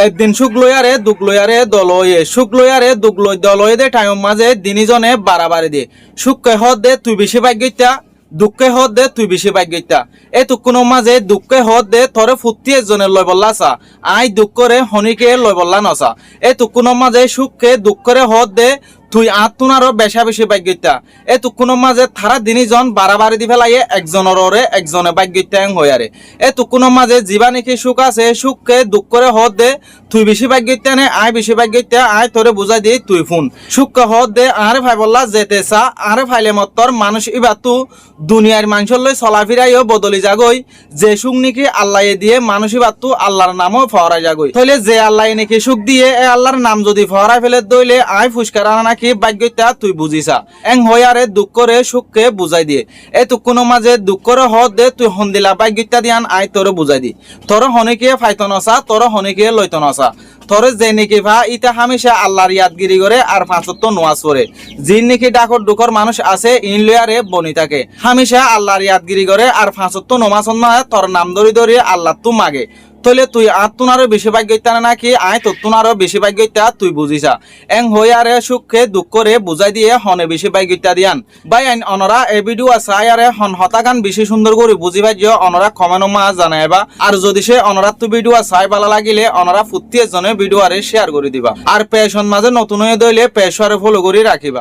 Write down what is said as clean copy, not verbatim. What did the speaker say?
একদিন সুখ লইয়ারে দুঃখ লইয়ারে দলয়ে সুখ লইয়ারে দুঃখ লই দলয়ে দে টাইম মাঝে দিনিজনে বাড়াবাড়ি দে সুখকে হদ দে তুই বেশি ভাগ্যতা দুঃখে হদ দে তুই বেশি ভাগ্যতা এ তুকুনো মাঝে দুঃখে হদ দে তরে ফুটি এজনে লই বললা চা আই দুঃখরে হনিকে লই বললা নসা এ তুকুনো মাঝে সুখকে দুঃখরে হদ দে তুই আত্মনারও বেশা বেশি ভাগ্যতা এ তুকুনো মাঝে থারা দিনিজন বাড়াবাড়ি দি ফেলাইয়ে একজনের ওরে একজনে ভাগ্যতা হইয়ারে এ তুকুনো মাঝে জীবা নাকি সুখ আছে সুখকে দুঃখরে হদ দে তুই বেশি ভাগ্যতা নে আয় বেশি ভাগ্যতা আয় তোরে বুঝাই দি তুই ফোন সুখকে হদ দে আরে ভাই বললা যেতে চা আরে ফাইলে মত্তর মানুষ ইবা তু দুনিয়ার মানুষের লই চলাফিরাইও বদলি যাগই যে সুখ নাকি আল্লাহ দিয়ে মানুষ ইবা তু আল্লাহর নামও ফহরাই যাগই তাইলে যে আল্লাহ নাকি সুখ দিয়ে এ আল্লাহর নাম যদি ফহরাই ফেলে দইলে আয় ফুসকার আনা নাকি ভাগ্যতা তুই বুঝিছা এং হইয়ারে দুঃখরে সুখকে বুঝাই দিয়ে এ তুকুনো মাঝে দুঃখরে হদ দে তুই হন্দিলা ভাগ্যতা দিয়ান আয় তোরে বুঝাই দি তোর হনিকে ফাইতন আসা তোর হনিকে লইতন আসা তোরে যে নাকি ভা ইটা হামেশা আল্লাহর ইয়াদগিরি করে আর ফাঁসত্ব নোয়াজ করে যিন নাকি ডাকর দুঃখর মানুষ আছে ইন লয়ারে বনি থাকে হামেশা আল্লাহর ইয়াদগিরি করে আর ফাঁসত্ব নমাজ তোর নাম ধরি ধরি আল্লাহ তু মাগে তইলে তুই আত্মনারও বেশি ভাগ্যতা নাকি আয় তোনারও বেশি ভাগ্যতা তুই বুঝিছা এং হইয়ারে সুখকে দুঃখরে বুঝাই দিয়ে হনে বেশি ভাগ্যতা দিয়ান বাই আইন অনরা এই ভিডিও চাই আরে হন হতাগান বেশি সুন্দর করে বুঝি ভাই যে অনরা কমেন্ট মা জানাইবা আর যদি সে অনরা তো ভিডিও চাই ভালো লাগিলে অনরা ফুটি এজনে ভিডিও আরে শেয়ার করে দিবা আর পেশন মাঝে নতুন হয়ে দইলে পেশরে ফলো করে রাখিবা।